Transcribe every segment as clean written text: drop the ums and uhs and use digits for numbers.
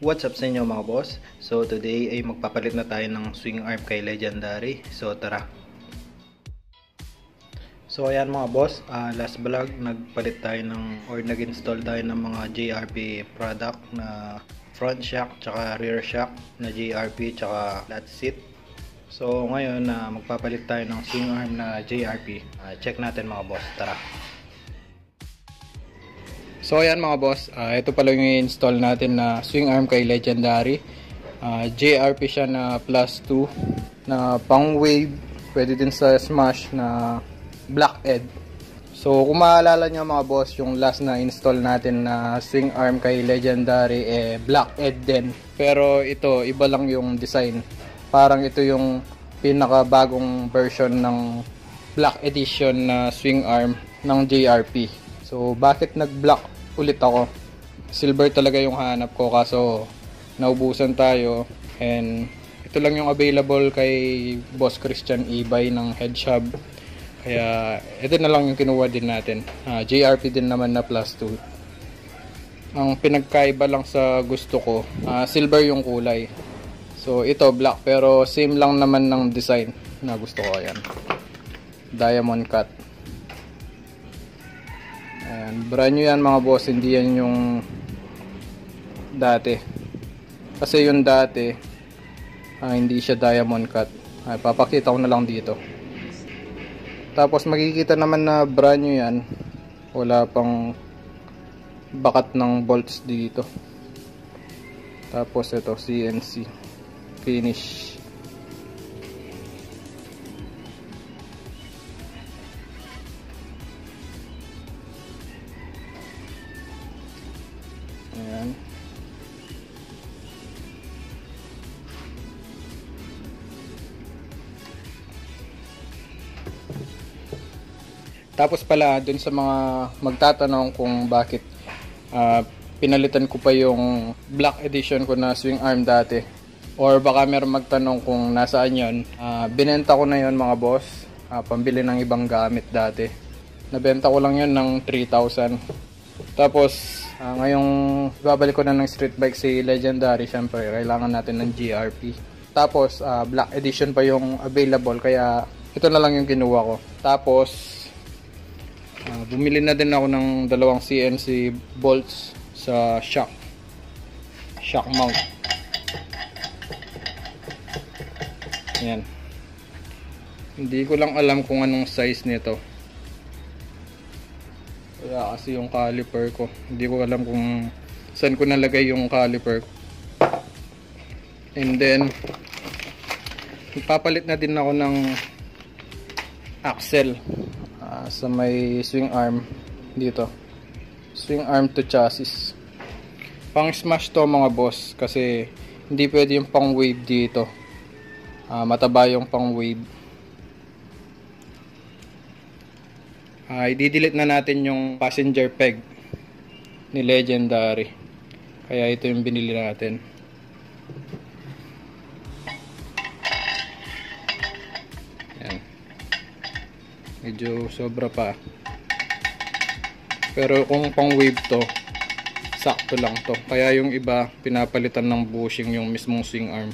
What's up sa inyo mga boss? So today ay magpapalit na tayo ng swing arm kay Legendary. So tara. So ayan mga boss, last vlog nagpalit tayo nag-install tayo ng mga JRP product na front shock tsaka rear shock na JRP tsaka flat seat. So ngayon magpapalit tayo ng swing arm na JRP. Check natin mga boss, tara. So ayan mga boss, ito pala yung i-install natin na swing arm kay Legendary. JRP siya na plus 2 na pang wave, pwede din sa smash na black ed. So kung maalala nyo mga boss, yung last na install natin na swing arm kay Legendary black ed din. Pero ito iba lang yung design. Parang ito yung pinakabagong version ng black edition na swing arm ng JRP. So bakit nag-black ulit ako? Silver talaga yung hanap ko kaso naubusan tayo, and ito lang yung available kay Boss Christian Ibay ng Head Shop. Kaya ito na lang yung kinuha din natin. JRP din naman na plus 2. Ang pinagkaiba lang sa gusto ko, silver yung kulay. So ito black pero same lang naman ng design na gusto ko. Ayan, diamond cut. Ayan, brand new yan mga boss, hindi yan yung dati. Kasi yung dati hindi siya diamond cut. Papakita ko na lang dito. Tapos makikita naman na brand new yan. Wala pang bakat ng bolts dito. Tapos ito CNC finish. Ayan. Tapos pala dun sa mga magtatanong kung bakit pinalitan ko pa yung black edition ko na swing arm dati, or baka meron magtanong kung nasaan yun, binenta ko na yun mga boss, pambili ng ibang gamit dati. Nabenta ko lang yun ng 3,000. Tapos ngayong babalik ko na ng street bike si Legendary, syempre kailangan natin ng JRP. Tapos black edition pa yung available, kaya ito na lang yung kinuha ko. Tapos bumili na din ako ng dalawang CNC bolts sa shock mount. Ayan, hindi ko lang alam kung anong size nito. Wala kasi yung caliper ko. Hindi ko alam kung saan ko nalagay yung caliper ko. And then ipapalit na din ako ng axle sa may swing arm dito. Swing arm to chassis. Pang smash to mga boss, kasi hindi pwede yung pang wave dito. Mataba yung pang wave. I-delete na natin yung passenger peg ni Legendary, kaya ito yung binili natin. Ayan, medyo sobra pa, pero kung pang wave to sakto lang to, kaya yung iba pinapalitan ng bushing yung mismong swing arm.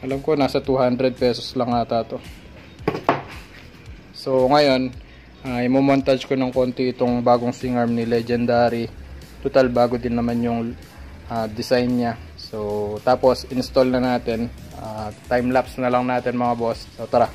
Alam ko nasa 200 pesos lang ata to. So ngayon i-montage ko ng konti itong bagong swing arm ni Legendary. Total bago din naman yung design niya. So tapos install na natin. Time lapse na lang natin mga boss. So tara.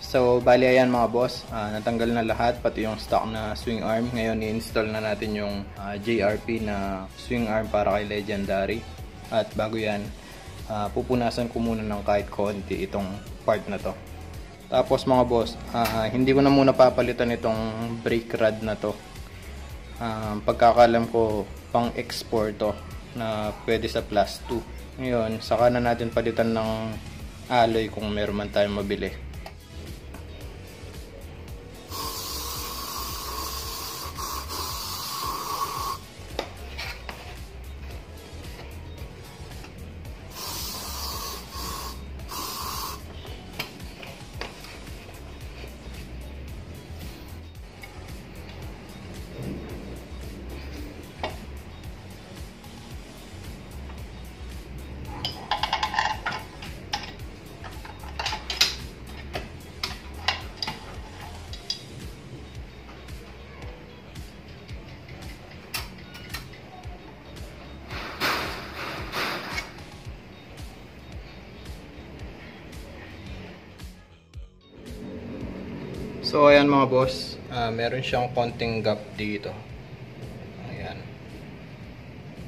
So, bali ayan mga boss, natanggal na lahat, pati yung stock na swing arm. Ngayon, i-install na natin yung JRP na swing arm para kay Legendary. At bago yan, pupunasan ko muna ng kahit konti itong part na to. Tapos mga boss, hindi ko na muna papalitan itong brake rod na to. Pagkakalam ko, pang export to na pwede sa plus 2. Ngayon, saka na natin palitan ng alloy kung meron man tayong mabili. So ayan mga boss, meron siyang konting gap dito. Ayan.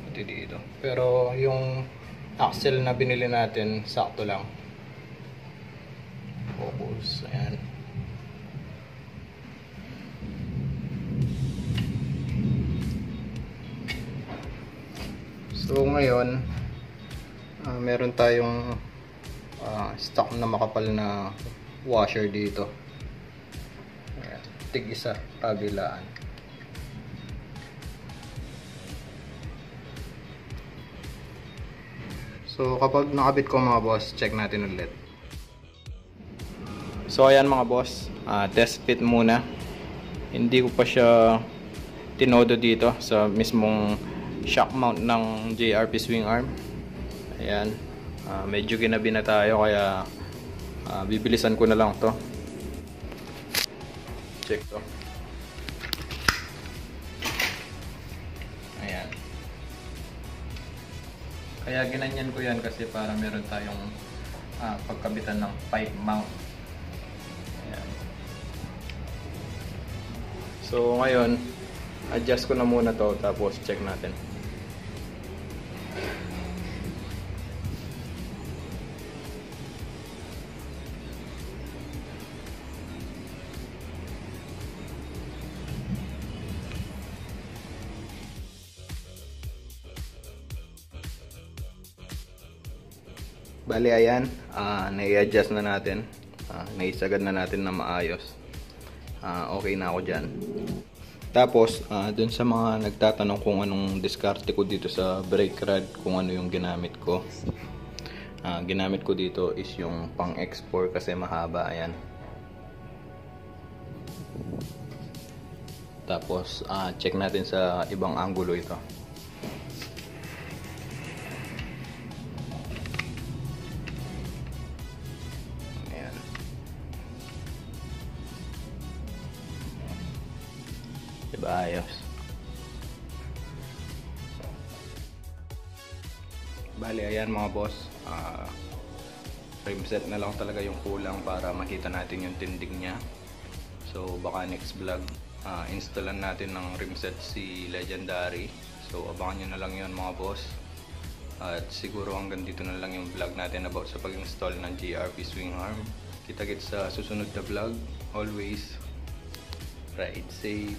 Pati dito. Pero yung axle na binili natin, sakto lang. Focus. Ayan. So ngayon, meron tayong stock na makapal na washer dito. Tig isa kabilaan. So kapag nakabit ko mga boss, check natin ulit. So ayan mga boss, test fit muna. Hindi ko pa siya tinodo dito sa mismong shock mount ng JRP swing arm. Ayan, medyo ginabi na tayo kaya bibilisan ko na lang to. Check to. Ayan. Kaya ginanyan ko yan kasi para meron tayong pagkabitan ng pipe mount. Ayan. So ngayon, adjust ko na muna to tapos check natin. Bali ayan, nai-adjust na natin, naisagad na natin na maayos. Okay na ako dyan. Tapos dun sa mga nagtatanong kung anong diskarte ko dito sa brake rod, kung ano yung ginamit ko, ginamit ko dito is yung pang export kasi mahaba. Ayan. Tapos check natin sa ibang angulo ito. Diba ayos? Bali ayan mga boss, frame set na lang talaga yung kulang para makita natin yung tindig nya. So baka next vlog installan natin ng rim set si Legendary. So abangan nyo na lang yun mga boss. At siguro hanggang dito na lang yung vlog natin about sa pag-install ng JRP swing arm. Kita-kits sa susunod na vlog. Always ride safe.